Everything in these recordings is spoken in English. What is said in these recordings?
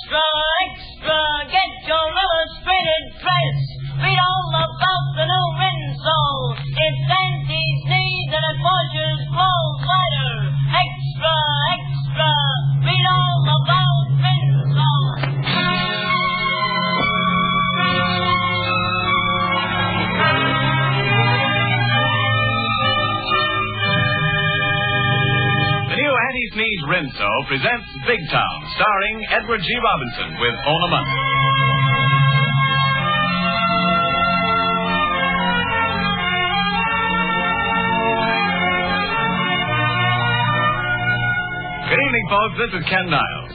Extra, extra, get your illustrated press. Read all about the new Rinso. It's anti-sneeze and it washes clothes lighter. Extra, extra, read all about Rinso. The new anti-sneeze Rinso presents Big Town, starring Edward G. Robinson with Ona Munson. Good evening, folks. This is Ken Niles.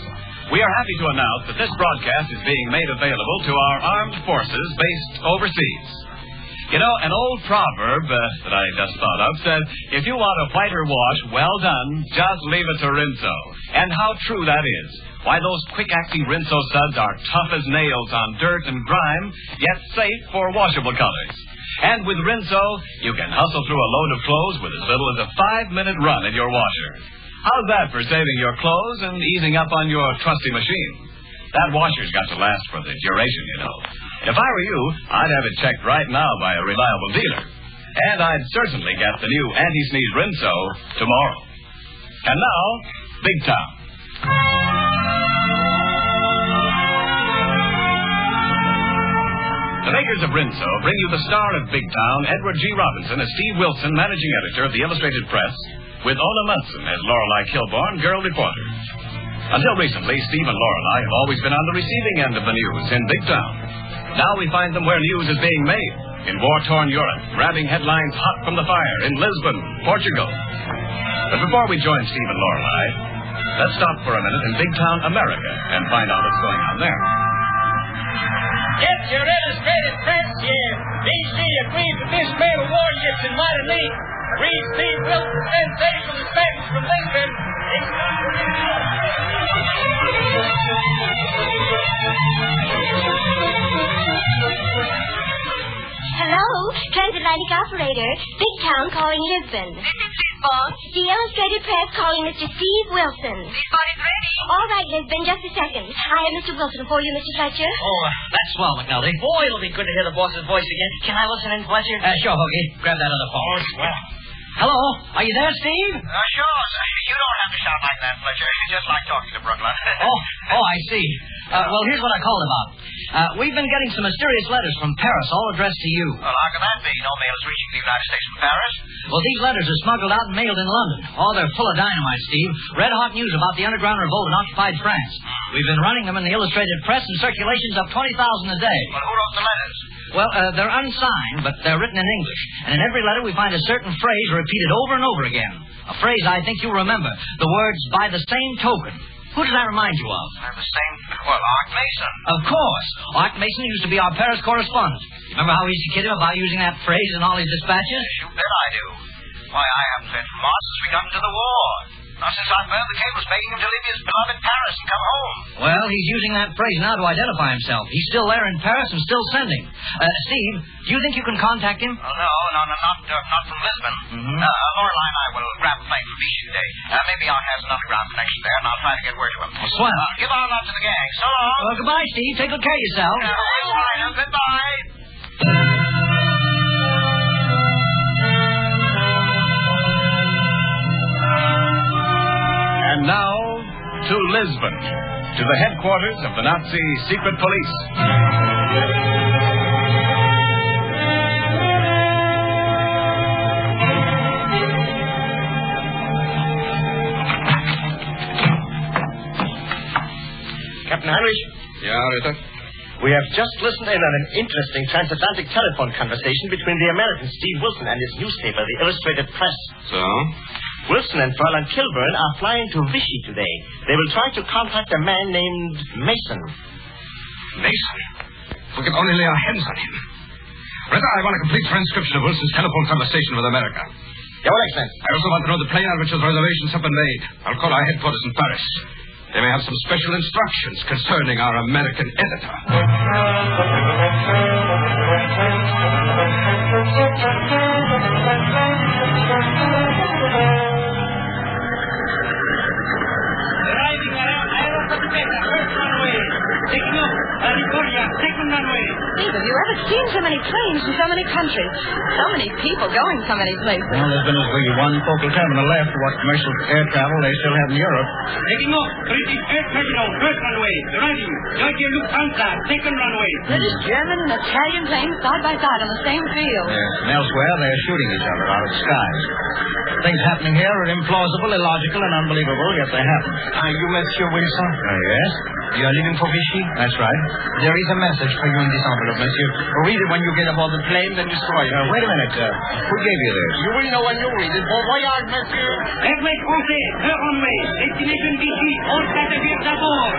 We are happy to announce that this broadcast is being made available to our armed forces based overseas. You know, an old proverb that I just thought of says, if you want a whiter wash well done, just leave it to Rinso. And how true that is. Why, those quick-acting Rinso suds are tough as nails on dirt and grime, yet safe for washable colors. And with Rinso, you can hustle through a load of clothes with as little as a 5-minute run in your washer. How's that for saving your clothes and easing up on your trusty machine? That washer's got to last for the duration, you know. If I were you, I'd have it checked right now by a reliable dealer. And I'd certainly get the new anti-sneeze Rinso tomorrow. And now, Big Town. The makers of Rinso bring you the star of Big Town, Edward G. Robinson, as Steve Wilson, managing editor of the Illustrated Press, with Ona Munson as Lorelei Kilbourne, girl reporter. Until recently, Steve and Lorelei have always been on the receiving end of the news in Big Town. Now we find them where news is being made, in war-torn Europe, grabbing headlines hot from the fire in Lisbon, Portugal. But before we join Steve and Lorelei, let's stop for a minute in Big Town, America, and find out what's going on there. Get your Illustrated Press here. DC agrees to dismantle warships in minor league. Read Steve Wilson's sensational dispatches from Lisbon. Hello, transatlantic operator. Big Town calling Lisbon. This is Lisbon. The Illustrated Press calling Mr. Steve Wilson. Lisbon is ready. All right, Lisbon, just a second. I have Mr. Wilson for you, Mr. Fletcher. Oh, that's swell, McNulty. Boy, it'll be good to hear the boss's voice again. Can I listen in, Fletcher? Sure, Hoagie. Grab that other phone. Oh, swell. Hello? Are you there, Steve? Sure. You don't have to shout like that, Fletcher. You just like talking to Brooklyn. Oh, I see. Well, here's what I called about. We've been getting some mysterious letters from Paris, all addressed to you. Well, how can that be? No mail is reaching the United States from Paris. Well, these letters are smuggled out and mailed in London. Oh, they're full of dynamite, Steve. Red-hot news about the underground revolt in occupied France. We've been running them in the Illustrated Press, and circulations of 20,000 a day. Well, who wrote the letters? Well, they're unsigned, but they're written in English. And in every letter we find a certain phrase repeated over and over again. A phrase I think you'll remember. The words, by the same token. Who does that remind you of? The same... Well, Art Mason. Of course. Art Mason used to be our Paris correspondent. Remember how we used to kid him about using that phrase in all his dispatches? You bet I do. Why, I haven't heard from Art since we got into the war. Not since I burned the cables begging him to leave his beloved Paris and come home. Well, he's using that phrase now to identify himself. He's still there in Paris and still sending. Steve, do you think you can contact him? Oh, no, not from Lisbon. Mm-hmm. Lorelei and I will grab a plane for Vichy today. Maybe Art has an underground connection there, and I'll try to get word to him. Well, swell. Give our love to the gang. So long. Well, goodbye, Steve. Take good care of yourself. Goodbye. And now, to Lisbon, to the headquarters of the Nazi secret police. Captain Heinrich? Yeah, Ritter? We have just listened in on an interesting transatlantic telephone conversation between the American Steve Wilson and his newspaper, the Illustrated Press. So? Wilson and Fran Kilbourne are flying to Vichy today. They will try to contact a man named Mason. Mason? If we could only lay our hands on him. Ritter, I want a complete transcription of Wilson's telephone conversation with America. Your Excellency. I also want to know the plane on which those reservations have been made. I'll call our headquarters in Paris. They may have some special instructions concerning our American editor. Arriving at aeroporto First runway. Steve, have you ever seen so many planes in so many countries? So many people going so many places. Well, there's been as we one focal terminal left for what commercial air travel they still have in Europe. Taking off. British air terminal, first runway. Ready. Deutsche Lufthansa, second runway. British, German, and Italian planes side by side on the same field. Yes, and elsewhere they're shooting each other out of the skies. Things happening here are implausible, illogical, and unbelievable, yet they happen. Are you Monsieur Wilson? Yes? You are leaving for Vichy? That's right. There is a message for you in this envelope, monsieur. Read it when you get aboard the plane, then destroy it. Wait a minute. Who gave you this? You will know when you read it. Bon voyage, monsieur. Airway Français, third runway. Destination Vichy, all passengers aboard.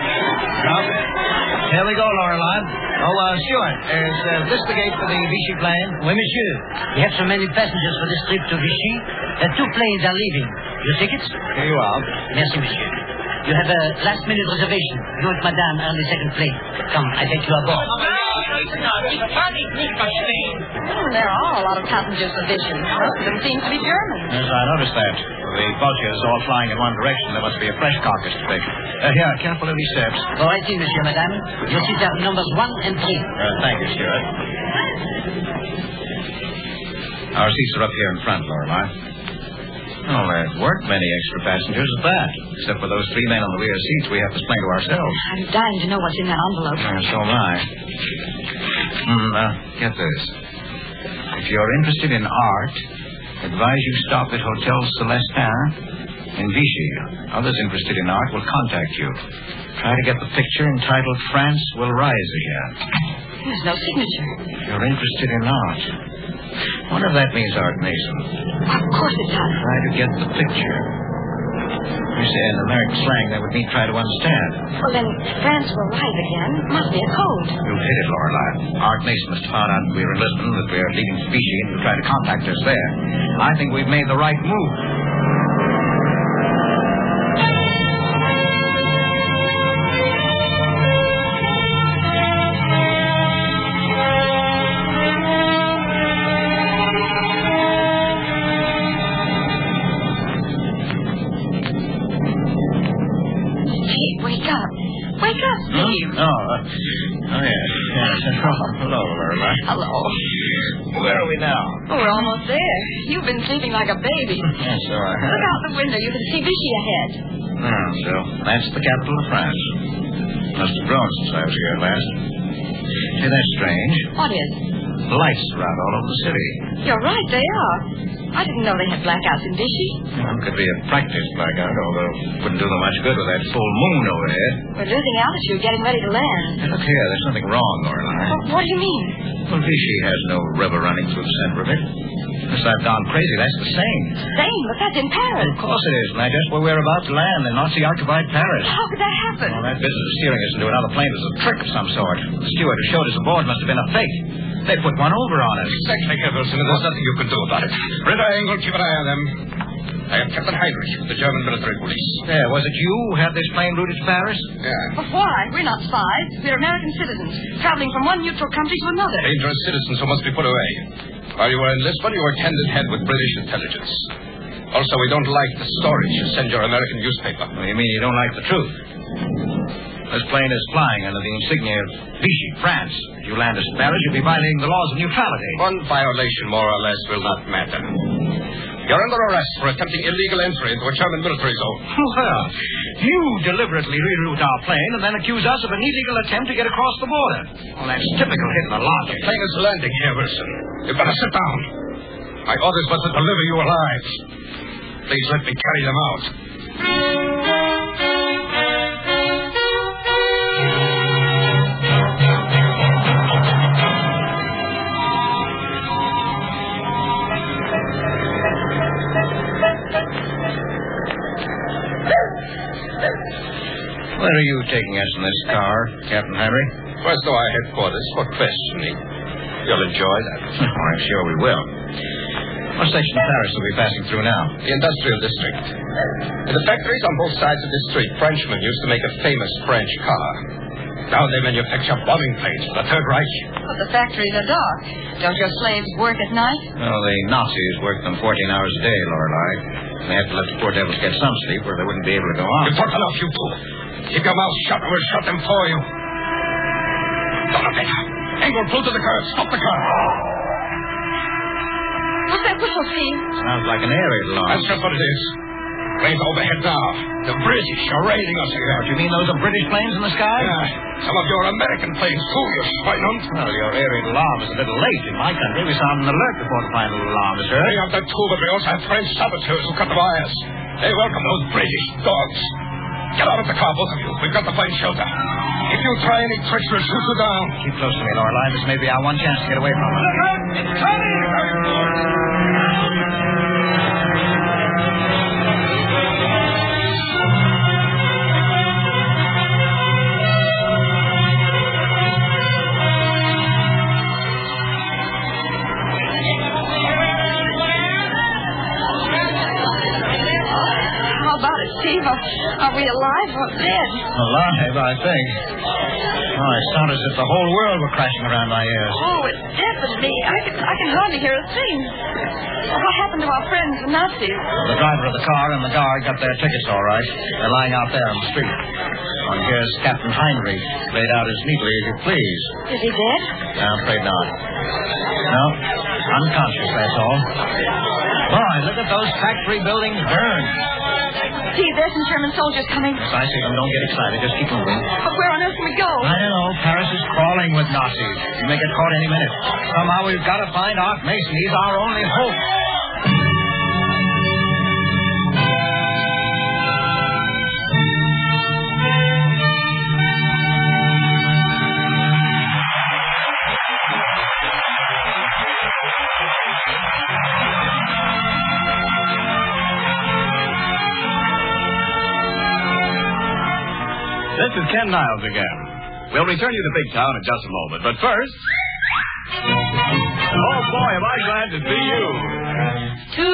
Here we go, Lorelei. Stuart, is this the gate for the Vichy plane? Oui, monsieur. We have so many passengers for this trip to Vichy that 2 planes are leaving. Your tickets? Here you are. Merci, monsieur. You have a last-minute reservation. You and madame are on the second plane. Come, I take you aboard. There are a lot of passengers for Vichy. Most of them seem to be German. Yes, I noticed that. The vultures all flying in one direction. There must be a fresh carcass to pick. Here, careful of these steps. All right, monsieur, madame. Your seats are numbers 1 and 3. Thank you, Stuart. Our seats are up here in front, Lorelei. Oh, there weren't many extra passengers at that. Except for those 3 men on the rear seats we have to explain to ourselves. I'm dying to know what's in that envelope. So am I. Get this. If you're interested in art, advise you stop at Hotel Celestin in Vichy. Others interested in art will contact you. Try to get the picture entitled France Will Rise Again. There's no signature. If you're interested in art. I wonder if that means Art Mason. Of course it does. Try to get the picture. You say in American slang that would mean try to understand. Well, then, France Will Rise Again must be a code. You've hit it, Lorelei. Art Mason must have found out we're in Lisbon, that we're leaving for Vichy, and he'll try to contact us there. I think we've made the right move. Hello, Lorelei. Hello. Where are we now? Oh, we're almost there. You've been sleeping like a baby. Yes, so I have. Look out the window. You can see Vichy ahead. So that's the capital of France. Must have grown since I was here last. See, that's strange. What is? The lights are out all over the city. You're right, they are. I didn't know they had blackouts in Vichy. Well, it could be a practice blackout, although it wouldn't do them much good with that full moon overhead. We're losing altitude, getting ready to land. Hey, look here, there's something wrong, Lorelei. What do you mean? Well, Vichy has no river running through the center of it. Unless I've gone crazy, that's the Seine. Seine? But that's in Paris. Well, of course it is, and that's just where we're about to land, in Nazi-occupied Paris. How could that happen? Well, that business of steering us into another plane was a trick of some sort. The steward who showed us aboard must have been a fake. They put one over on us. Exactly, Wilson, and there's nothing you can do about it. Ritter Engel, keep an eye on them. I am Captain Heinrich of the German military police. There, was it you who had this plane routed to Paris? Yeah. But why? We're not spies. We're American citizens, traveling from one neutral country to another. Dangerous citizens who must be put away. While you were in Lisbon, you were hand-in-hand with British intelligence. Also, we don't like the stories you send your American newspaper. Well, you mean you don't like the truth? This plane is flying under the insignia of Vichy, France. If you land us in Paris, you'll be violating the laws of neutrality. One violation, more or less, will not matter. You're under arrest for attempting illegal entry into a German military zone. Well, you deliberately reroute our plane and then accuse us of an illegal attempt to get across the border. Well, that's typical hidden logic. The plane is landing here, Wilson. You'd better sit down. My orders was to deliver you alive. Please let me carry them out. Where are you taking us in this car, Captain Henry? First to our headquarters for questioning. You'll enjoy that. Oh, I'm sure we will. What section of Paris are we passing through now? The industrial district. In the factories on both sides of the street, Frenchmen used to make a famous French car. Now they manufacture bombing planes for the Third Reich. But the factories are dark. Don't your slaves work at night? Well, the Nazis work them 14 hours a day, Lorelei. They have to let the poor devils get some sleep or they wouldn't be able to go on. You've talked enough, you two. Keep your mouth shut or we'll shut them for you. Donovan, Engel, pull to the curb. Stop the car. What's that whistle, Steve? Sounds like an air raid alarm. That's just what it is. Planes overhead now. The British are raiding us here. Do you mean those are British planes in the sky? Yeah. Some of your American planes, too, you swine. Well, your air raid alarm is a little late. In my country, we sound an alert before the final alarm is heard. They have the tube, but we also have French saboteurs who cut the wires. They welcome those British dogs. Get out of the car, both of you. We've got to find shelter. If you try any tricks, we'll shoot you down. Keep close to me, Lorelei. This may be our one chance to get away from them. It's coming! Steve, are we alive or dead? Alive, I think. Oh, it sounded as if the whole world were crashing around my ears. Oh, it deafened me. I can hardly hear a thing. What happened to our friends, the Nazis? The driver of the car and the guard got their tickets all right. They're lying out there on the street. And here's Captain Heinrich, laid out as neatly as you please. Is he dead? No, I'm afraid not. No, unconscious, that's all. Boy, look at those factory buildings burn. Steve, there's some German soldiers coming. Yes, I see them. Don't get excited. Just keep moving. But where on earth can we go? I don't know. Paris is crawling with Nazis. We may get caught any minute. Somehow we've got to find Art Mason. He's our only hope. This is Ken Niles again. We'll return you to Big Town in just a moment. But first... Oh, boy, am I glad to see you. To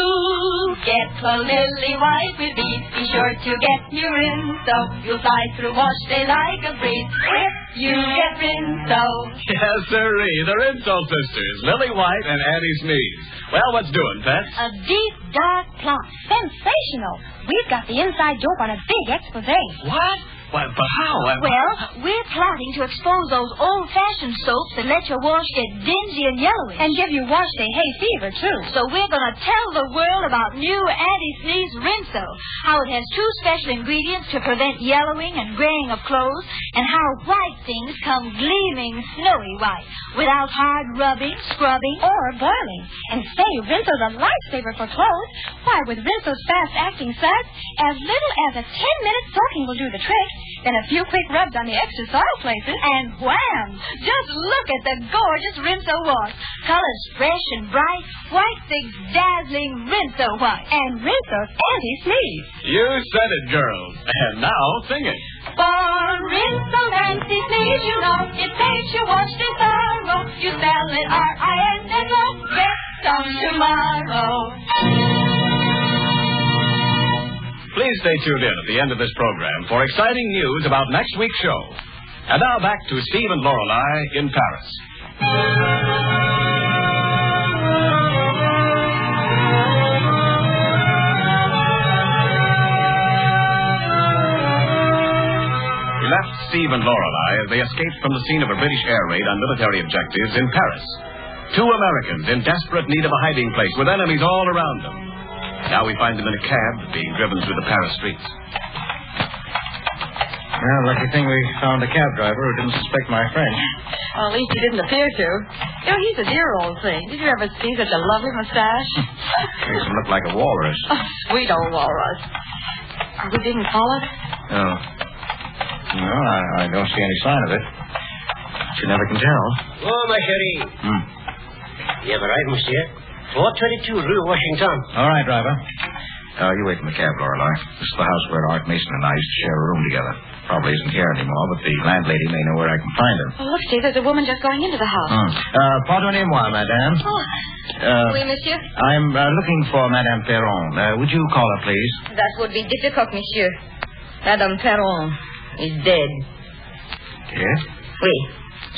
get a lily white with beads, be sure to get your Rinso. You'll fly through wash day like a breeze if you get Rinso. Yes, sirree. The Rinso sisters, Lily White and Addie Sneeze. Well, what's doing, Pets? A deep, dark plot. Sensational. We've got the inside dope on a big expose. What? Well, but how? Well, we're plotting to expose those old-fashioned soaps that let your wash get dingy and yellowy. And give you wash day hay fever, too. So we're going to tell the world about new Addie Sneeze Rinso, how it has 2 special ingredients to prevent yellowing and graying of clothes, and how white things come gleaming snowy white, without hard rubbing, scrubbing, or boiling. And say, Rinso's a lifesaver for clothes. Why, with Rinso's fast-acting suds, as little as a 10-minute soaking will do the trick. Then a few quick rubs on the extra soiled places, and wham! Just look at the gorgeous Rinso wash. Colors fresh and bright, white things dazzling Rinso white. And Rinso's anti-sneeze. You said it, girls. And now sing it. For Rinso anti-sneeze, you know, it makes your wash day thorough. You spell it R-I-N-S-O. Get some tomorrow. Please stay tuned in at the end of this program for exciting news about next week's show. And now back to Steve and Lorelei in Paris. We left Steve and Lorelei as they escaped from the scene of a British air raid on military objectives in Paris. 2 Americans in desperate need of a hiding place with enemies all around them. Now we find them in a cab being driven through the Paris streets. Well, lucky thing we found a cab driver who didn't suspect my French. Well, at least he didn't appear to. You know, he's a dear old thing. Did you ever see such a lovely mustache? Makes him look like a walrus. Oh, sweet old walrus. We didn't call it? No. No, I don't see any sign of it. But you never can tell. Oh, my chérie. You have arrived, monsieur. 422 Rue Washington. All right, driver. You wait in the cab, Lorelei. This is the house where Art Mason and I used to share a room together. Probably isn't here anymore, but the landlady may know where I can find her. Oh, look, Steve, there's a woman just going into the house. Pardonnez-moi, madame. Oui, monsieur. I'm looking for Madame Perron. Would you call her, please? That would be difficult, monsieur. Madame Perron is dead. Dead? Oui.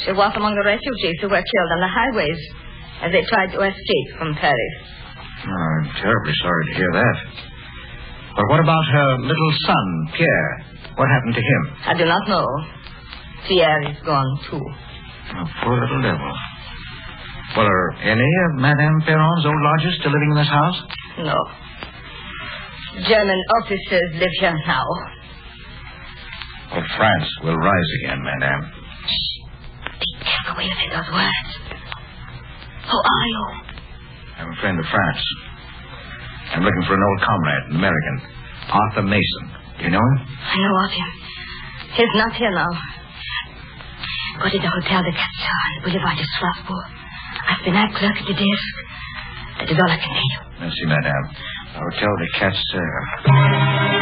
She was among the refugees who were killed on the highways as they tried to escape from Paris. I'm terribly sorry to hear that. But what about her little son, Pierre? What happened to him? I do not know. Pierre is gone, too. Oh, poor little devil. Well, are any of Madame Perron's old lodgers still living in this house? No. German officers live here now. Well, France will rise again, Madame. Be careful when you say those words. Who are you? I'm a friend of France. I'm looking for an old comrade, an American, Arthur Mason. Do you know him? I know of him. He's not here now. Go to the Hotel de Quatre on Boulevard de Strasbourg. Ask the night clerk at the desk. That is all I can tell you. Merci, Madame. Hotel de Quatre.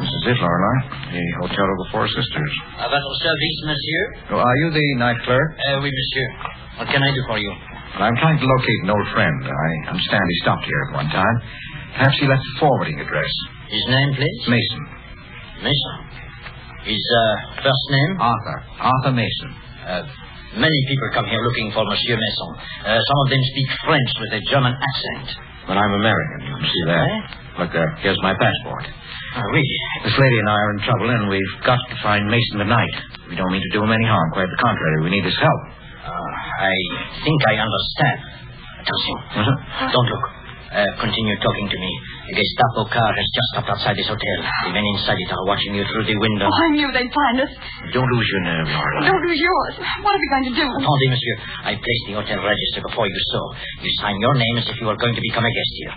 This is it, Lorelei. The Hotel of the Four Sisters. À votre service, monsieur? Oh, are you the night clerk? Oui, monsieur. What can I do for you? Well, I'm trying to locate an old friend. I understand he stopped here at one time. Perhaps he left a forwarding address. His name, please? Mason. Mason. His first name? Arthur Mason. Many people come here looking for Monsieur Mason. Some of them speak French with a German accent. Well, I'm American. You can see that. Look, here's my passport. Oui. This lady and I are in trouble, and we've got to find Mason tonight. We don't mean to do him any harm. Quite the contrary. We need his help. I think I understand. Attention. Don't look. Continue talking to me. A Gestapo car has just stopped outside this hotel. The men inside it are watching you through the window. I knew they'd find us. Don't lose your nerve, Lorelei. Don't lose yours. What are we going to do? Attendez, monsieur. I placed the hotel register before you saw. You sign your name as if you were going to become a guest here.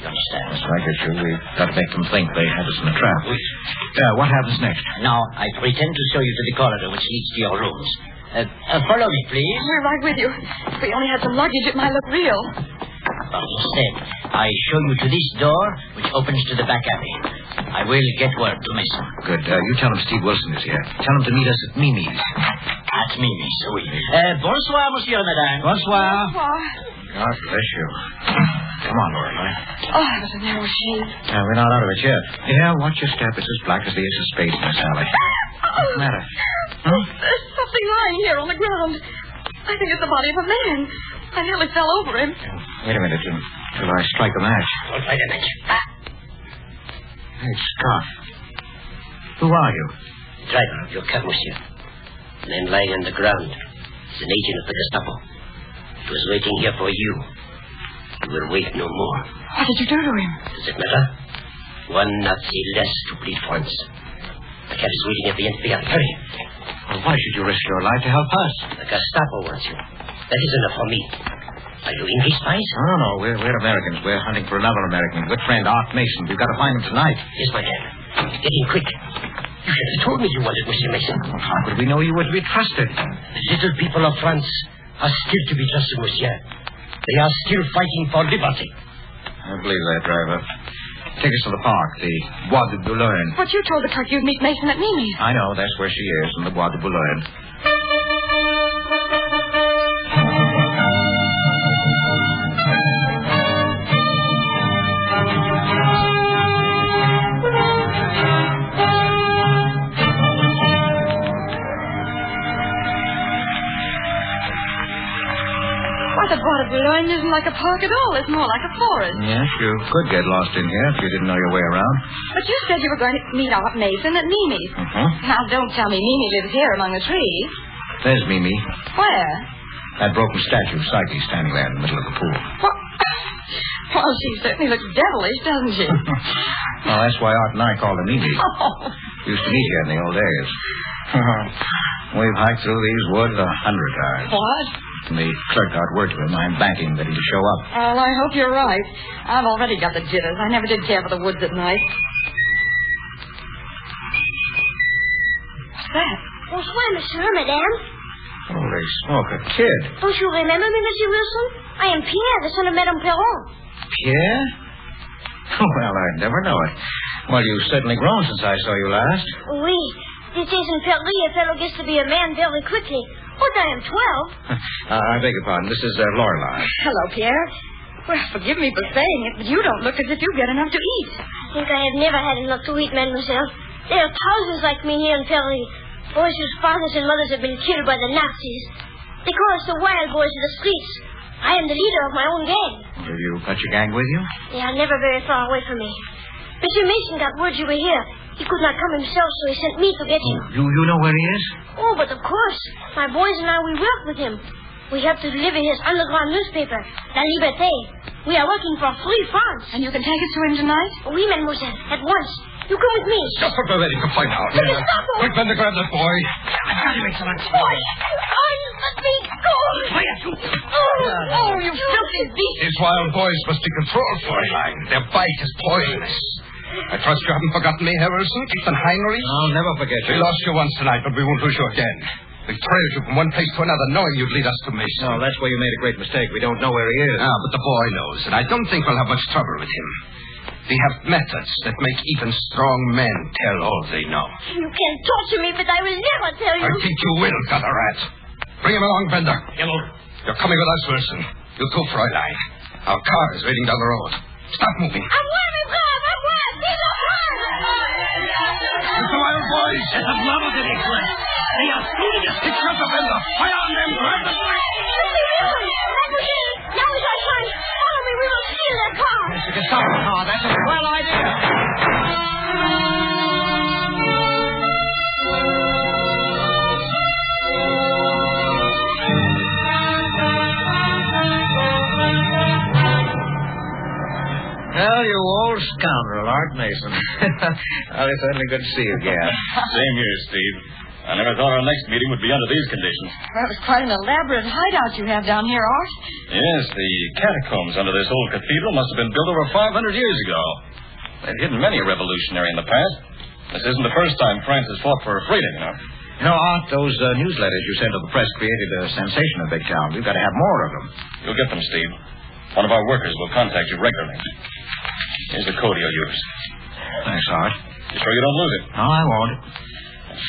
You understand? That's right, get you. We've got to make them think they had us in a trap. Oui. What happens next? Now, I pretend to show you to the corridor which leads to your rooms. Follow me, please. We're right with you. If we only had some luggage, it might look real. But instead, I show you to this door, which opens to the back alley. I will get word to Mason. Good. You tell him Steve Wilson is here. Tell him to meet us at Mimi's. At Mimi's, oui. Bonsoir, monsieur and madame. Bonsoir. Bonsoir. God bless you. Come on, Lorelei. Oh, that was a narrow shave. We're not out of it yet. Yeah, watch your step. It's as black as the ace of spades in this alley. What's the matter? There's something lying here on the ground. I think it's the body of a man. I nearly fell over him. Wait a minute until I strike a match. Don't light a match. Hey, Scott. Who are you? Driver of your cab, monsieur. The man lying on the ground is an agent of the Gestapo. It was waiting here for you. You will wait no more. What did you do to him? Does it matter? One Nazi less to bleed France. The cab is waiting at the end of the alley. Hurry. Well, why should you risk your life to help us? The Gestapo wants you. That is enough for me. Are you English spies? No. We're Americans. We're hunting for another American. Good friend, Art Mason. We've got to find him tonight. Yes, my man. Get in quick. You should have told me you wanted Monsieur Mason. Well, how could we know you were to be trusted? The little people of France are still to be trusted, monsieur. They are still fighting for liberty. I believe that, driver. Take us to the park, the Bois de Boulogne. But you told the clerk you'd meet Mason at Mimi's. I know. That's where she is, in the Bois de Boulogne. The Bois de Boulogne isn't like a park at all. It's more like a forest. Yes, you could get lost in here if you didn't know your way around. But you said you were going to meet Art Mason at Mimi's. Now, don't tell me Mimi lives here among the trees. There's Mimi. Where? That broken statue of Psyche standing there in the middle of the pool. What? Well, she certainly looks devilish, doesn't she? Well, that's why Art and I called her Mimi. We used to meet here in the old days. We've hiked through these woods 100 times. What? And the clerk got word to him. I'm banking that he'll show up. Well, I hope you're right. I've already got the jitters. I never did care for the woods at night. What's that? Bonsoir, monsieur, madame. Holy smoke, a kid. Don't you remember me, Monsieur Wilson? I am Pierre, the son of Madame Perron. Pierre? Well, I'd never know it. Well, you've certainly grown since I saw you last. Oui. These days in Paris, a fellow gets to be a man very quickly. But I am 12. I beg your pardon. This is Lorelei. Hello, Pierre. Well, forgive me for saying it, but you don't look as if you get enough to eat. I think I have never had enough to eat, mademoiselle. There are thousands like me here in Paris. Boys whose fathers and mothers have been killed by the Nazis. They call us the wild boys of the streets. I am the leader of my own gang. Have you got your gang with you? They are never very far away from me. Mr. Mason got word you were here. He could not come himself, so he sent me to get you. You know where he is? Oh, but of course. My boys and I, we work with him. We help to deliver his underground newspaper, La Liberté. We are working for Free France. And you can take us to him tonight? Oui, mademoiselle, at once. You come with me. Just what we're waiting to find out. The Gestapo. Quick, Bender, grab that boy. I got you, Excellence. Boy, let me go. Oh, you filthy beast. These wild boys must be controlled, Fräulein. Their bite is poisonous. I trust you haven't forgotten me, Herr Wilson, Captain Heinrich. I'll never forget you. We lost you once tonight, but we won't lose you again. We trailed you from one place to another, knowing you'd lead us to Mason. No, that's where you made a great mistake. We don't know where he is. Ah, but the boy knows, and I don't think we'll have much trouble with him. We have methods that make even strong men tell all they know. You can torture me, but I will never tell you. I think you will, gutter rat. Bring him along, Bender. You're coming with us, Wilson. You too, Fräulein. Our car is waiting down the road. Stop moving. It's the wild boys. There's a blood of it, Excellence. They are shooting us. It's not the Bender. Fire on them. Grab them. Now is our time. Follow me. We will steal their car. It's a Gestapo car. That's a swell idea. Well, you old scoundrel, Art Mason. Well, it's certainly good to see you again. Same here, Steve. I never thought our next meeting would be under these conditions. That was quite an elaborate hideout you have down here, Art. Yes, the catacombs under this old cathedral must have been built over 500 years ago. They've hidden many a revolutionary in the past. This isn't the first time France has fought for freedom, you know. You know, Art, those newsletters you sent to the press created a sensation in Big Town. We've got to have more of them. You'll get them, Steve. One of our workers will contact you regularly. Here's the code you'll use. Thanks, Art. You sure you don't lose it? No, I won't.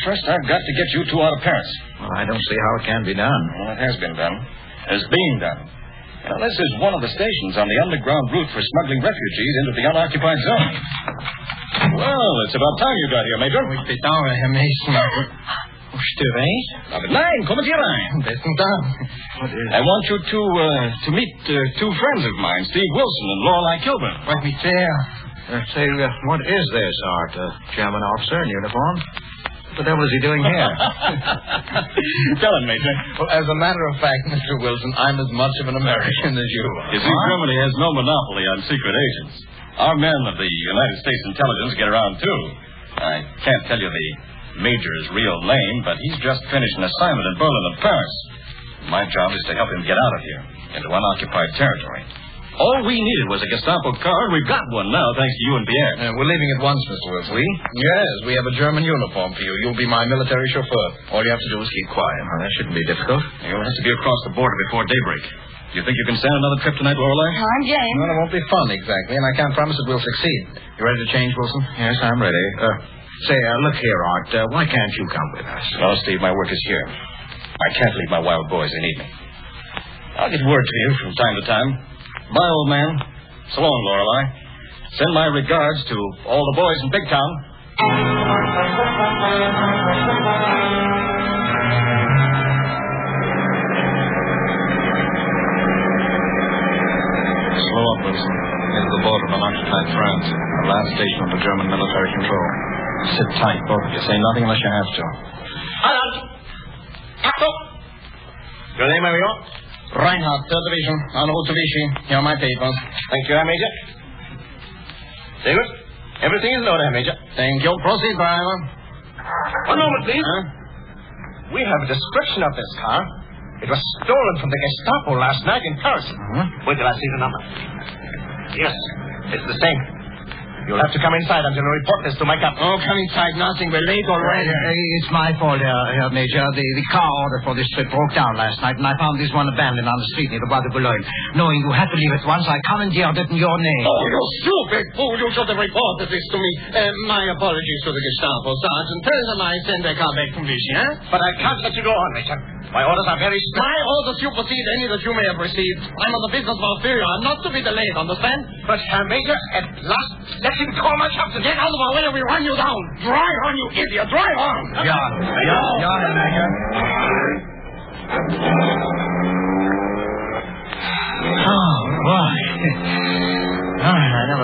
First, I've got to get you two out of Paris. Well, I don't see how it can be done. Well, it has been done. It's being done. Now, this is one of the stations on the underground route for smuggling refugees into the unoccupied zone. Well, it's about time you got here, Major. Ich bedauere, Herr Mason. Störe, eh? Aber nein, kommen Sie rein. Besten Dank. I want you to meet two friends of mine, Steve Wilson and Lorelei Kilbourne. Freut mich sehr. Say, what is this, Art? A German officer in uniform? What the devil is he doing here? Tell him, Major. Well, as a matter of fact, Mr. Wilson, I'm as much of an American as you are. You see, Germany has no monopoly on secret agents. Our men of the United States intelligence get around, too. I can't tell you the Major's real name, but he's just finished an assignment in Berlin and Paris. My job is to help him get out of here, into unoccupied territory. All we needed was a Gestapo car, and we've got one now, thanks to you and Pierre. We're leaving at once, Mr. Wilson. We? Yes, we have a German uniform for you. You'll be my military chauffeur. All you have to do is keep quiet. Well, that shouldn't be difficult. You'll have to be across the border before daybreak. You think you can stand another trip tonight, Lorelei? I'm game. Well, it won't be fun, exactly, and I can't promise it will succeed. You ready to change, Wilson? Yes, I'm ready. Say, look here, Art. Why can't you come with us? No, Steve, my work is here. I can't leave my wild boys. They need me. I'll get word to you from time to time. Bye, old man. So long, Lorelei. Send my regards to all the boys in Big Town. Slow up, Wilson. Into the border of unoccupied France. The last station under German military control. Sit tight, both of you. Say nothing unless you have to. Your name, amigo? Reinhardt, 3rd Division, en route to Vichy. Here are my papers. Thank you, Herr Major. David, everything is in order, Herr Major. Thank you. Proceed, driver. One moment, please. Huh? We have a description of this car. It was stolen from the Gestapo last night in Paris. Wait till I see the number. Yes, it's the same. You'll have to come inside until I report this to my captain. Oh, come inside. Nothing. We're late already. It's my fault, Major. The car order for this trip broke down last night, and I found this one abandoned on the street near the Bois de Boulogne. Knowing you had to leave at once, I commandeered it in your name. Oh, you stupid fool. You should have reported this to me. My apologies to the Gestapo, Sergeant. Tell them I send their car back from Vichy, eh? But I can't let you go on, Major. My orders are very strict. My orders supersede any that you may have received. I'm on the business of Australia. I'm not to be delayed, understand? But, Herr Major, at last, let him call my captain. Get out of my way or we run you down. Drive on, you idiot. Drive on. Yeah, Major.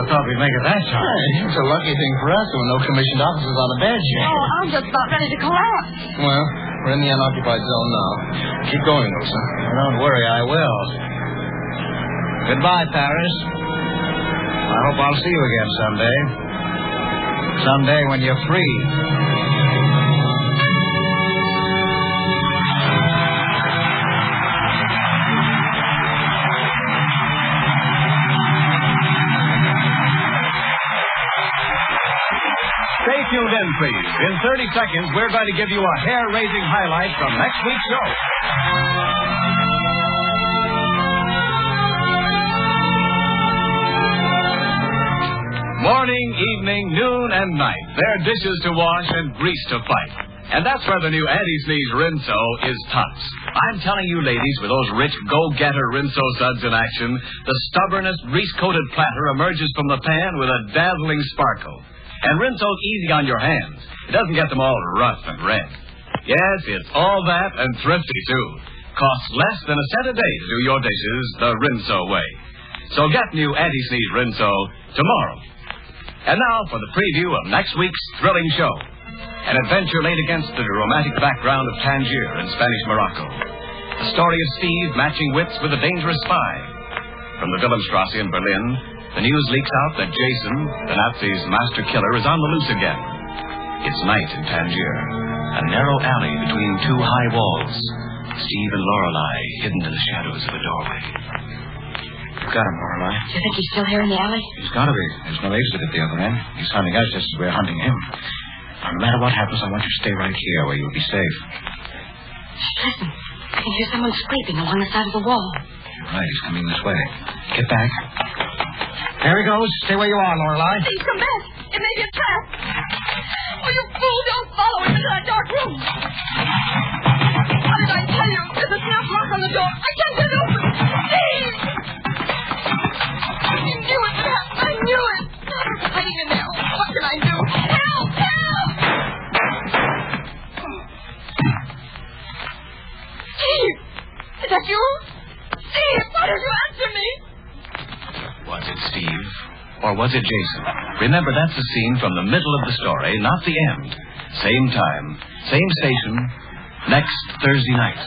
thought we'd make it that time. Hey, it's a lucky thing for us there were no commissioned officers on the bed yet. Oh, I'm just about ready to collapse. Well, we're in the unoccupied zone now. Keep going, Wilson. Don't worry, I will. Goodbye, Paris. I hope I'll see you again someday. Someday when you're free. Stay tuned in, please. In 30 seconds, we're going to give you a hair-raising highlight from next week's show. Morning, evening, noon, and night. There are dishes to wash and grease to fight. And that's where the new Addie Sneeze Rinso is tops. I'm telling you, ladies, with those rich go-getter Rinso suds in action, the stubbornest grease-coated platter emerges from the pan with a dazzling sparkle. And Rinso's easy on your hands. It doesn't get them all rough and red. Yes, it's all that and thrifty, too. Costs less than a cent a day to do your dishes the Rinso way. So get new Addie Sneeze Rinso tomorrow. And now for the preview of next week's thrilling show. An adventure laid against the romantic background of Tangier in Spanish Morocco. The story of Steve matching wits with a dangerous spy. From the Wilhelmstrasse in Berlin, the news leaks out that Jason, the Nazis' master killer, is on the loose again. It's night in Tangier, a narrow alley between two high walls. Steve and Lorelei hidden in the shadows of a doorway. You've got him, Lorelei. Do you think he's still here in the alley? He's got to be. There's no exit at the other end. He's hunting us just as we're hunting him. Now, no matter what happens, I want you to stay right here where you'll be safe. Listen, I can hear someone scraping along the side of the wall. You're right. He's coming this way. Get back. There he goes. Stay where you are, Lorelei. Please come back. It may be a trap. Oh, you fool. Don't follow him into that dark room. What did I tell you? There's a snap lock on the door. I can't get it open. Steve! I knew it would happen. I knew it. I'm hiding in there. What can I do? Help! Help! Steve! Is that you? Steve, why don't you answer me? Was it Steve? Or was it Jason? Remember, that's the scene from the middle of the story, not the end. Same time, same station, next Thursday night.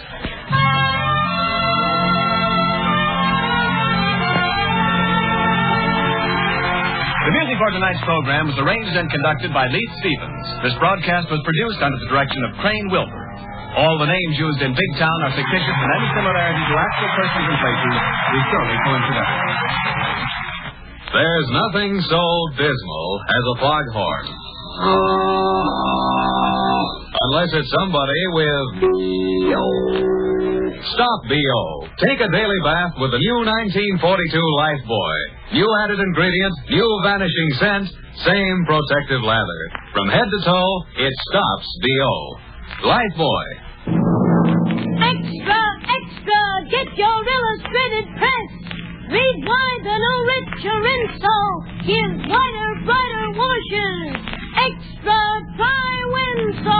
The music for tonight's program was arranged and conducted by Leith Stevens. This broadcast was produced under the direction of Crane Wilbur. All the names used in Big Town are fictitious, and any similarity to actual persons and places is surely coincidental. There's nothing so dismal as a foghorn. Unless it's somebody with B.O. Stop B.O. Take a daily bath with the new 1942 Lifebuoy. New added ingredient, new vanishing scent, same protective lather. From head to toe, it stops B.O. Lifebuoy. Extra, extra, get your illustrated press. Read wide the no richer Rinso. Gives wider, brighter washes. Extra, try Winso.